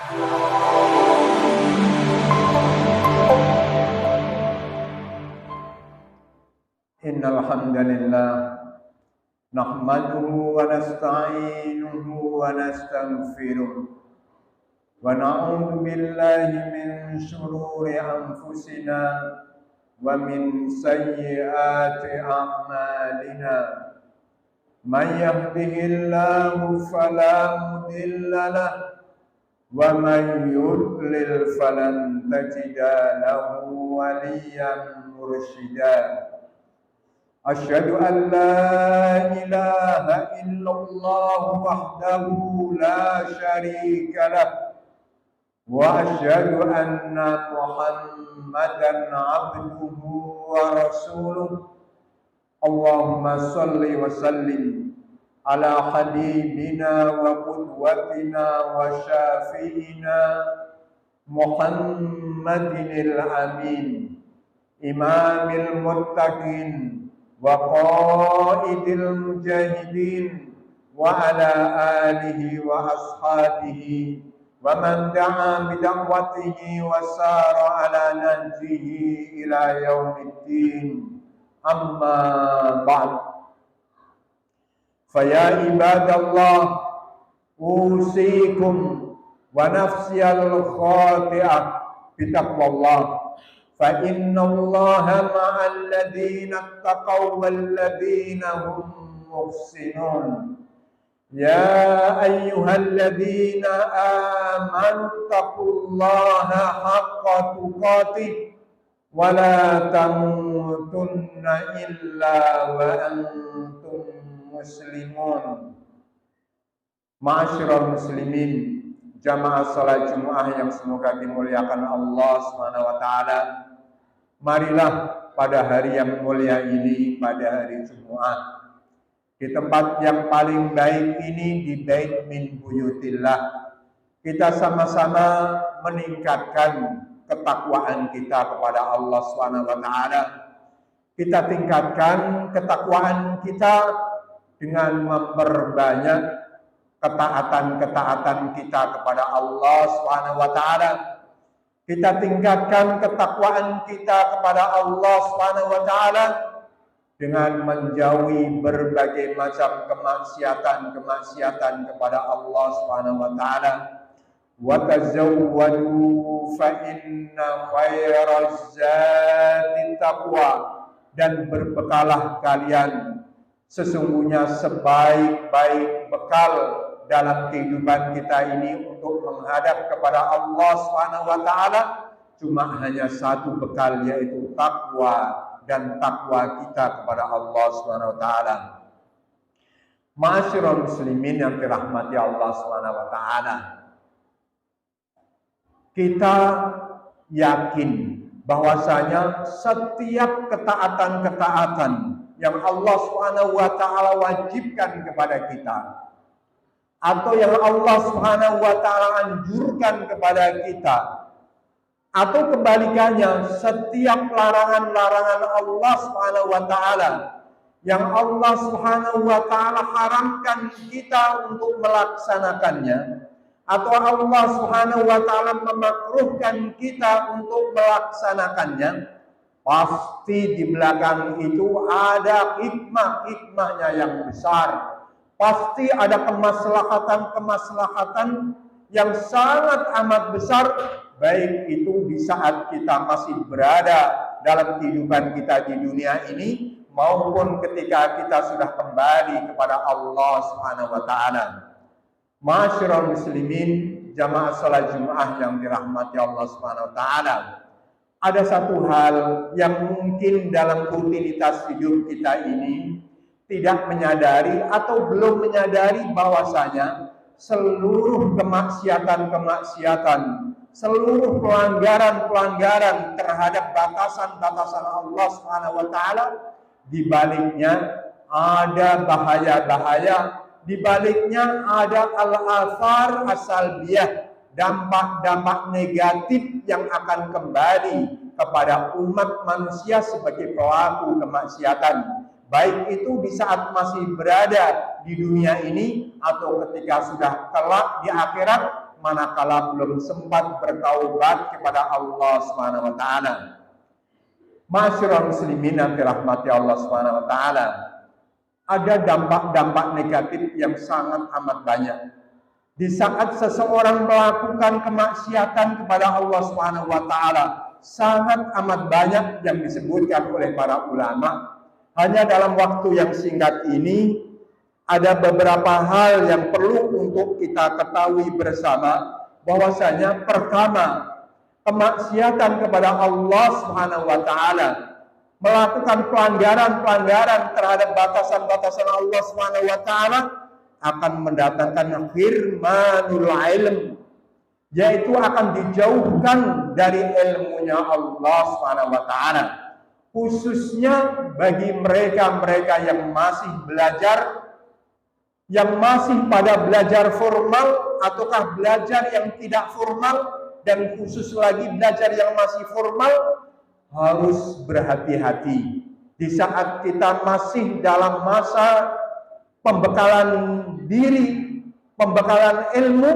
Innal hamdalillah nahmaduhu wa nasta'inuhu wa nastaghfiruh wa na'udzu billahi min shururi anfusina wa min sayyiati a'malina. Man yahdihillahu fala mudilla lahu wa man yudlil falan tajida lahu waliyyan mursyida. Asyhadu an la ilaha illallah wahdahu la syarika lah wa asyhadu anna Muhammadan abduhu wa rasuluh. Allahumma salli wa sallim ala habibina wa qudwatina wa syafi'ina Muhammadinil amin, imamil muttaqin wa qaidil mujahidin wa ala alihi wa ashabihi wa man da'a bida'watihi wa sara ala nahjihi ila yaumiddin. Amma ba'd. Faya ibadallah, usikum wa nafsiyal khati'ah bitaqwallah. Fa innallaha ma'al ladzina taqaw wal ladzina hum muhsinun. Ya ayyuhalladzina amanu taqullaha haqqa tuqatih wa la tamutunna illa wa antum muslimun. Ma'asyiral muslimin, jamaah salat Jumat yang semoga dimuliakan Allah Subhanahu wa taala. Marilah pada hari yang mulia ini, pada hari Jumat, di tempat yang paling baik ini, di bait min buyutillah, kita sama-sama meningkatkan ketakwaan kita kepada Allah Subhanahu wa taala. Kita tingkatkan ketakwaan kita dengan memperbanyak ketaatan-ketaatan kita kepada Allah Subhanahu wa taala. Kita tingkatkan ketakwaan kita kepada Allah Subhanahu wa taala dengan menjauhi berbagai macam kemaksiatan kepada Allah Subhanahu wa taala. Wa tazawwadu fa inna khairaz zadi taqwa, dan berbekalah kalian, sesungguhnya sebaik-baik bekal dalam kehidupan kita ini untuk menghadap kepada Allah Subhanahu wa taala cuma hanya satu bekal, yaitu takwa, dan takwa kita kepada Allah Subhanahu wa taala. Ma'asyiral muslimin yang dirahmati Allah Subhanahu wa taala, kita yakin bahwasanya setiap ketaatan-ketaatan yang Allah Subhanahu wa taala wajibkan kepada kita, atau yang Allah Subhanahu wa taala anjurkan kepada kita, atau kebalikannya, setiap larangan-larangan Allah Subhanahu wa taala yang Allah Subhanahu wa taala haramkan kita untuk melaksanakannya, atau Allah Subhanahu wa taala memakruhkan kita untuk melaksanakannya, pasti di belakang itu ada hikmah-hikmahnya yang besar. Pasti ada kemaslahatan-kemaslahatan yang sangat amat besar, baik itu di saat kita masih berada dalam kehidupan kita di dunia ini, maupun ketika kita sudah kembali kepada Allah Subhanahu wa taala. Ma'asyiral muslimin, jamaah salat Jumat yang dirahmati Allah Subhanahu wa taala. Ada satu hal yang mungkin dalam rutinitas hidup kita ini tidak menyadari atau belum menyadari bahwasanya seluruh kemaksiatan-kemaksiatan, seluruh pelanggaran-pelanggaran terhadap batasan-batasan Allah Subhanahu wa taala, di baliknya ada bahaya-bahaya, di baliknya ada al-athar as-salbiyah, dampak-dampak negatif yang akan kembali kepada umat manusia sebagai pelaku kemaksiatan, baik itu di saat masih berada di dunia ini atau ketika sudah kelak di akhirat manakala belum sempat bertaubat kepada Allah Subhanahu wa taala. Ma'asyiral muslimin yang dirahmati Allah Subhanahu wa taala, ada dampak-dampak negatif yang sangat amat banyak. Di saat seseorang melakukan kemaksiatan kepada Allah Subhanahu wa taala, sangat amat banyak yang disebutkan oleh para ulama. Hanya dalam waktu yang singkat ini ada beberapa hal yang perlu untuk kita ketahui bersama, bahwasanya pertama, kemaksiatan kepada Allah Subhanahu wa taala, melakukan pelanggaran-pelanggaran terhadap batasan-batasan Allah Subhanahu wa taala akan mendatangkan hirmanul ilm, yaitu akan dijauhkan dari ilmunya Allah Subhanahu wa taala, khususnya bagi mereka-mereka yang masih belajar, yang masih pada belajar formal ataukah belajar yang tidak formal, dan khusus lagi belajar yang masih formal, harus berhati-hati. Di saat kita masih dalam masa pembekalan diri, pembekalan ilmu,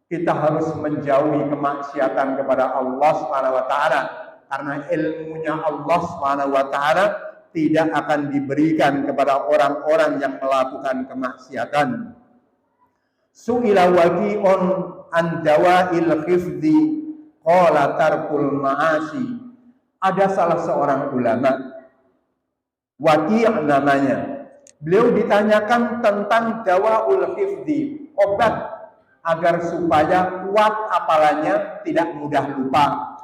kita harus menjauhi kemaksiatan kepada Allah Subhanahu wa taala, karena ilmunya Allah Subhanahu wa taala tidak akan diberikan kepada orang-orang yang melakukan kemaksiatan. Su'ila waqi'un an dawa'il khifdi qala tarkul ma'asi. Ada salah seorang ulama, Waqi' namanya. Beliau ditanyakan tentang dawa'ul khifdi, obat agar supaya kuat hafalannya, tidak mudah lupa.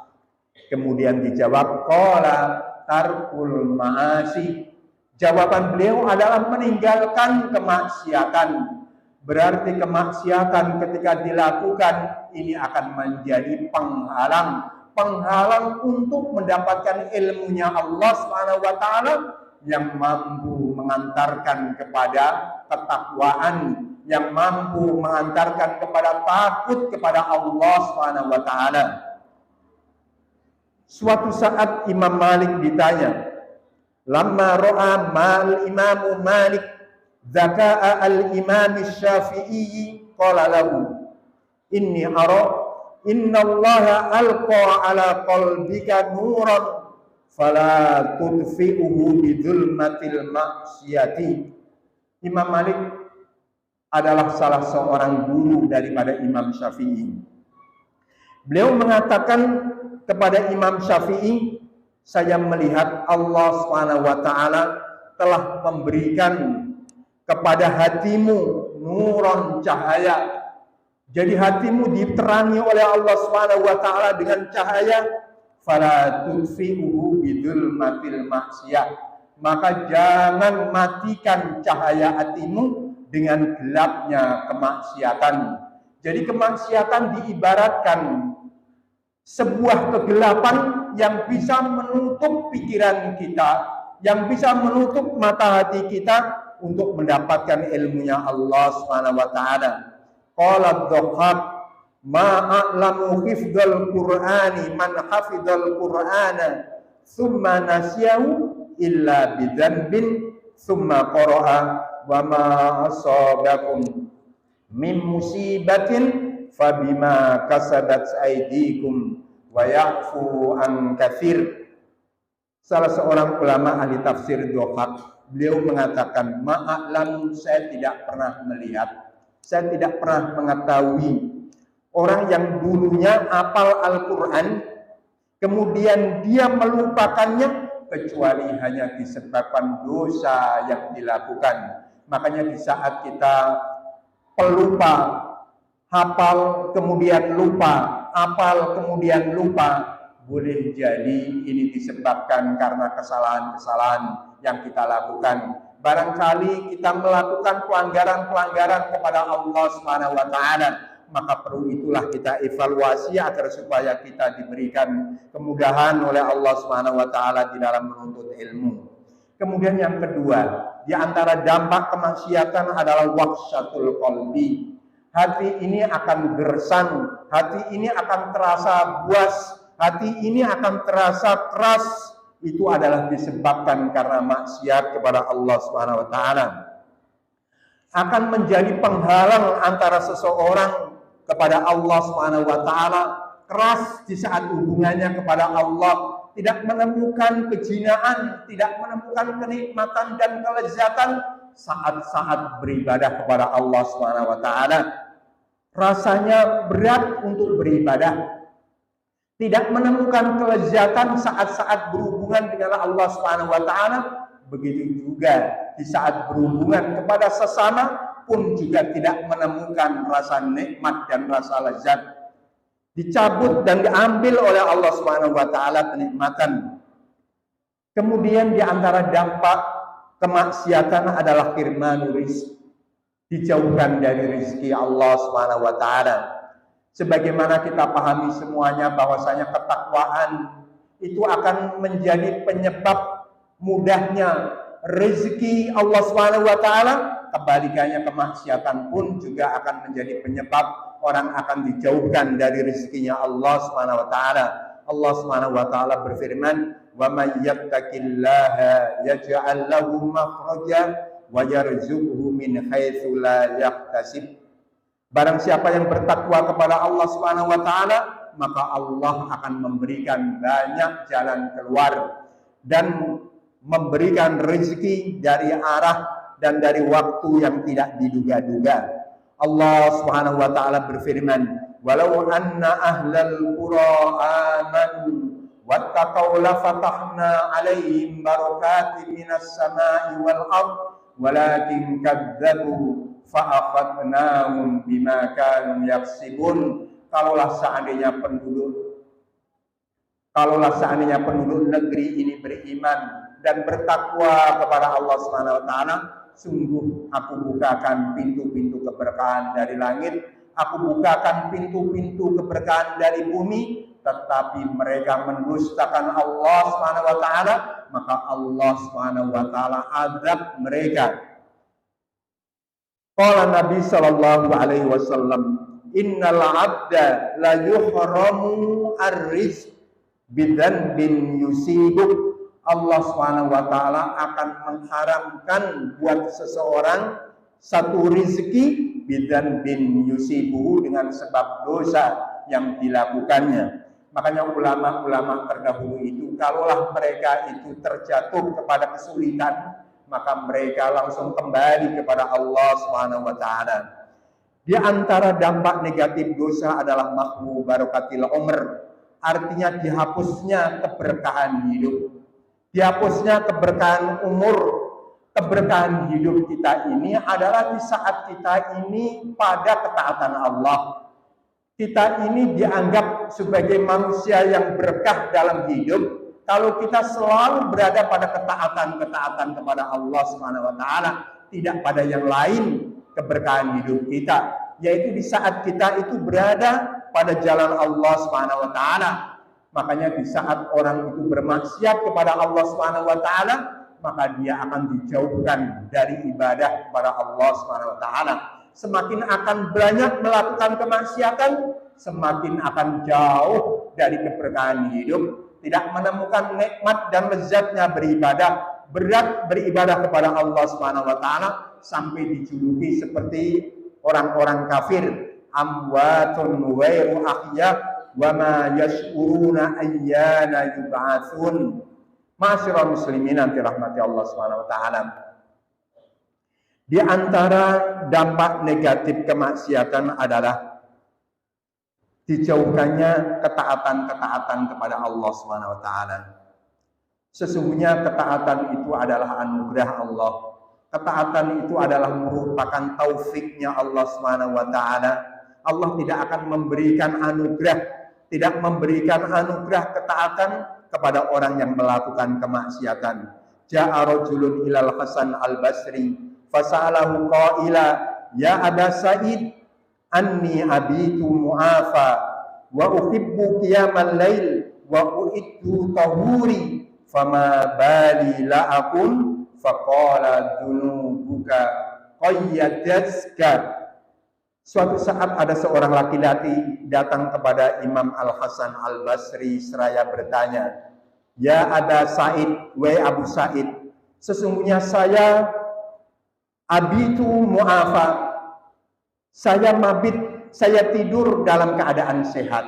Kemudian dijawab qala tarkul ma'asi. Jawaban beliau adalah meninggalkan kemaksiatan. Berarti kemaksiatan ketika dilakukan ini akan menjadi penghalang untuk mendapatkan ilmunya Allah Subhanahu wa taala yang mampu mengantarkan kepada ketakwaan, yang mampu mengantarkan kepada takut kepada Allah Subhanahu wa taala. Suatu saat Imam Malik ditanya, lamma ra'a mal Imam Malik zaka'a al-Imam Syafi'i qala lahu inni ara innallaha alqa ala qalbika nuran fala tudfi'uhu bidzulmatil maksiyati. Imam Malik adalah salah seorang guru daripada Imam Syafi'i. Beliau mengatakan kepada Imam Syafi'i, saya melihat Allah Subhanahu wa taala telah memberikan kepada hatimu nuron, cahaya. Jadi hatimu diterangi oleh Allah Subhanahu wa taala dengan cahaya. Fala tudfi'uhu bidzulmatil maksiyah. Maka jangan matikan cahaya hatimu dengan gelapnya kemaksiatan. Jadi kemaksiatan diibaratkan sebuah kegelapan yang bisa menutup pikiran kita, yang bisa menutup mata hati kita untuk mendapatkan ilmunya Allah Subhanahu wa taala. Qala Dhahhak ma a'lamu hifdzal Qur'ani man hafizal Qur'ana thumma nasiyahu illa bidzanbin thumma qara'a wa ma asabakum min musibatin fabima kasabat aydikum wa ya'fu an katsir. Salah seorang ulama ahli tafsir Dhahhak, beliau mengatakan, ma'alam, saya tidak pernah melihat, saya tidak pernah mengetahui orang yang dulunya hafal Al-Quran kemudian dia melupakannya kecuali hanya disebabkan dosa yang dilakukan. Makanya di saat kita pelupa, hafal kemudian lupa, hafal kemudian lupa, boleh jadi ini disebabkan karena kesalahan-kesalahan yang kita lakukan. Barangkali kita melakukan pelanggaran-pelanggaran kepada Allah Subhanahu wa taala, maka perlu itulah kita evaluasi agar supaya kita diberikan kemudahan oleh Allah Subhanahu wa taala di dalam menuntut ilmu. Kemudian yang kedua, di antara dampak kemaksiatan adalah wahsyatul qalbi. Hati ini akan gersang, hati ini akan terasa buas, hati ini akan terasa keras. Itu adalah disebabkan karena maksiat kepada Allah Subhanahu wa taala. Akan menjadi penghalang antara seseorang kepada Allah Subhanahu wa taala, keras di saat hubungannya kepada Allah, tidak menemukan kejinaan, tidak menemukan kenikmatan dan kelezatan saat-saat beribadah kepada Allah Subhanahu wa taala. Rasanya berat untuk beribadah. Tidak menemukan kelezatan saat-saat berhubungan dengan Allah Subhanahu wa taala, begitu juga di saat berhubungan kepada sesama pun juga tidak menemukan rasa nikmat dan rasa lezat. Dicabut dan diambil oleh Allah Subhanahu wa taala kenikmatan. Kemudian di antara dampak kemaksiatan adalah hirmanur rizq, dijauhkan dari rezeki Allah Subhanahu wa taala. Sebagaimana kita pahami semuanya bahwasanya ketakwaan itu akan menjadi penyebab mudahnya rezeki Allah Subhanahu wa taala, kebalikannya kemaksiatan pun juga akan menjadi penyebab orang akan dijauhkan dari rezekinya Allah Subhanahu wa taala. Allah Subhanahu wa taala berfirman, "Wa may yattaqillaha yaj'al lahu makhraja wa yarzuqhu min haitsu la yahtasib." Barang siapa yang bertakwa kepada Allah Subhanahu wa taala, maka Allah akan memberikan banyak jalan keluar dan memberikan rezeki dari arah dan dari waktu yang tidak diduga-duga. Allah Subhanahu wa taala berfirman, "Walau anna ahlal qura amanu wattaqaw la fatahna 'alaihim barakatin minas sama'i wal ard walakin kadzdzabu fa'akhadnahum bima kanu yaksibun." Kalaulah seandainya penduduk negeri ini beriman dan bertakwa kepada Allah Subhanahu wa taala, sungguh aku bukakan pintu-pintu keberkahan dari langit, aku bukakan pintu-pintu keberkahan dari bumi, tetapi mereka mendustakan Allah Subhanahu wa taala, maka Allah Subhanahu wa taala azab mereka. Qala Nabi sallallahu alaihi wasallam, "Innal 'abda la yuhramu ar-rizq bidzanbin yusibu." Allah Subhanahu wa taala akan mengharamkan buat seseorang satu rezeki bidzanbin yusibu, dengan sebab dosa yang dilakukannya. Makanya ulama-ulama terdahulu itu kalaulah mereka itu terjatuh kepada kesulitan, maka mereka langsung kembali kepada Allah Subhanahu wa taala. Di antara dampak negatif dosa adalah mahwu barakatil umr, artinya dihapusnya keberkahan hidup, dihapusnya keberkahan umur. Keberkahan hidup kita ini adalah di saat kita ini pada ketaatan Allah. Kita ini dianggap sebagai manusia yang berkah dalam hidup kalau kita selalu berada pada ketaatan kepada Allah Subhanahu wa taala, tidak pada yang lain keberkahan hidup kita, yaitu di saat kita itu berada pada jalan Allah Subhanahu wa taala. Makanya di saat orang itu bermaksiat kepada Allah Subhanahu wa taala, maka dia akan dijauhkan dari ibadah kepada Allah Subhanahu wa taala. Semakin akan banyak melakukan kemaksiatan, semakin akan jauh dari keberkahan hidup, tidak menemukan nikmat dan lezatnya beribadah, berat beribadah kepada Allah Subhanahu wa taala, sampai dijuluki seperti orang-orang kafir, amwatun ghairu ahya wa ma yash'uruna ayyana yub'atsun. Ma'asyiral muslimin yang dirahmati Allah Subhanahu wa taala. Di antara dampak negatif kemaksiatan adalah dijauhkannya ketaatan-ketaatan kepada Allah Subhanahu wa taala. Sesungguhnya ketaatan itu adalah anugerah Allah. Ketaatan itu adalah merupakan taufiknya Allah Subhanahu wa taala. Allah tidak akan memberikan anugerah, tidak memberikan anugerah ketaatan kepada orang yang melakukan kemaksiatan. Ja'a rajulun ilal Hasan al-Basri fasa'alahu qaila, "Ya Aba Sa'id, anni abitu mu'afa wa uhibbu qiyamal lail wa uiddu tahuri fama bali la akun." Faqala dunubuka qayyadatka. Suatu saat ada seorang laki-laki datang kepada Imam Al-Hasan Al-Basri seraya bertanya, "Ya Aba Sa'id, wahai Abu Sa'id, sesungguhnya saya abitu mu'afa, saya mabit saya tidur dalam keadaan sehat.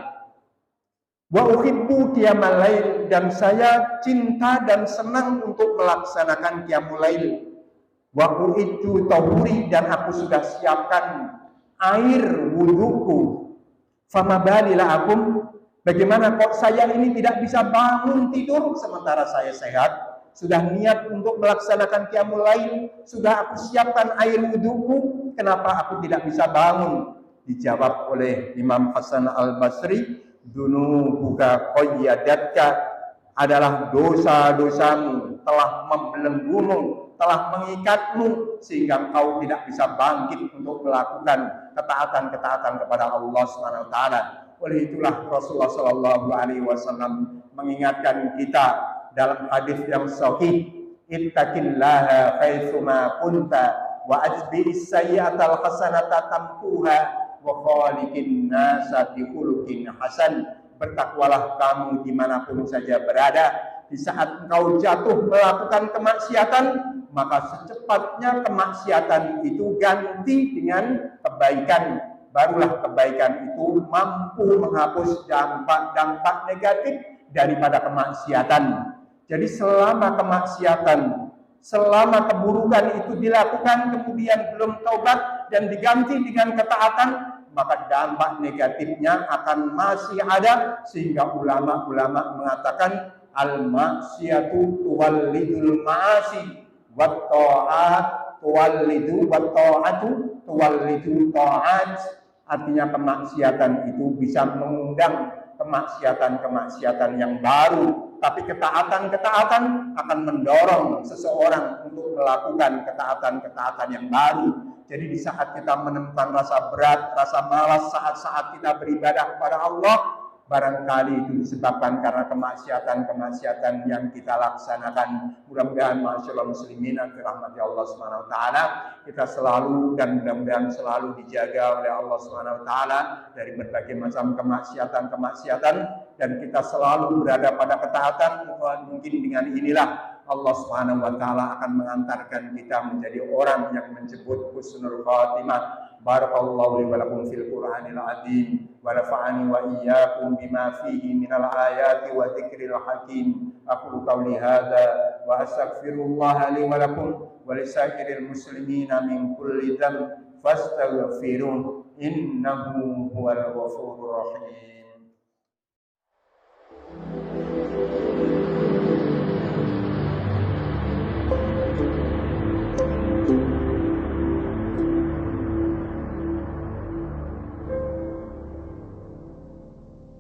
Wa uhibbu qiyamal lail, dan saya cinta dan senang untuk melaksanakan qiyamul lail. Wa uiddu tahuri, dan aku sudah siapkan air wuduku. Fama balila akum, bagaimana kok saya ini tidak bisa bangun tidur sementara saya sehat? Sudah niat untuk melaksanakan qiyamul lail, sudah aku siapkan air wuduku, kenapa aku tidak bisa bangun? Dijawab oleh Imam Hasan Al-Basri, dunubuka qayyadatka, adalah dosa-dosamu telah membelenggumu, telah mengikatmu, sehingga engkau tidak bisa bangkit untuk melakukan ketaatan-ketaatan kepada Allah Subhanahu wa taala. Oleh itulah Rasulullah Shallallahu alaihi wasallam mengingatkan kita dalam hadis yang sahih, ittaqillaha haitsuma kunta wa ajbis sayyi'atal hasanata tamkuha wa khaliqin nasa bi khuluqin hasan. Bertakwalah kamu dimanapun saja berada. Di saat engkau jatuh melakukan kemaksiatan, maka secepatnya kemaksiatan itu ganti dengan kebaikan. Barulah kebaikan itu mampu menghapus dampak-dampak negatif daripada kemaksiatan. Jadi selama kemaksiatan, selama keburukan itu dilakukan kemudian belum taubat dan diganti dengan ketaatan, maka dampak negatifnya akan masih ada, sehingga ulama-ulama mengatakan al-maksiyatu tuwallidul ma'asi wat ta'at tuwallidu wat ta'atu tuwallidu ta'at. Artinya kemaksiatan itu bisa mengundang kemaksiatan-kemaksiatan yang baru, tapi ketaatan-ketaatan akan mendorong seseorang untuk melakukan ketaatan-ketaatan yang baru. Jadi di saat kita menemukan rasa berat, rasa malas saat-saat kita beribadah kepada Allah, barangkali itu disebabkan karena kemaksiatan-kemaksiatan yang kita laksanakan. Mudah-mudahan masyaallah muslimin yang dirahmati Allah Subhanahu wa taala, kita selalu dan mudah-mudahan selalu dijaga oleh Allah Subhanahu wa taala dari berbagai macam kemaksiatan-kemaksiatan, dan kita selalu berada pada ketaatan. Mungkin dengan inilah Allah Subhanahu wa taala akan mengantarkan kita menjadi orang yang menyebut husnul khatimah. Barakallahu li wa lakum fil Qur'anil azim wa nafa'ani wa iyyakum bima fihi minal ayati wa dzikril hakim. Aku qauli hadza wa astaghfirullah li wa lakum wa lisairil muslimina min kulli dzamb fastaghfiruh innahu huwal ghafurur rahim.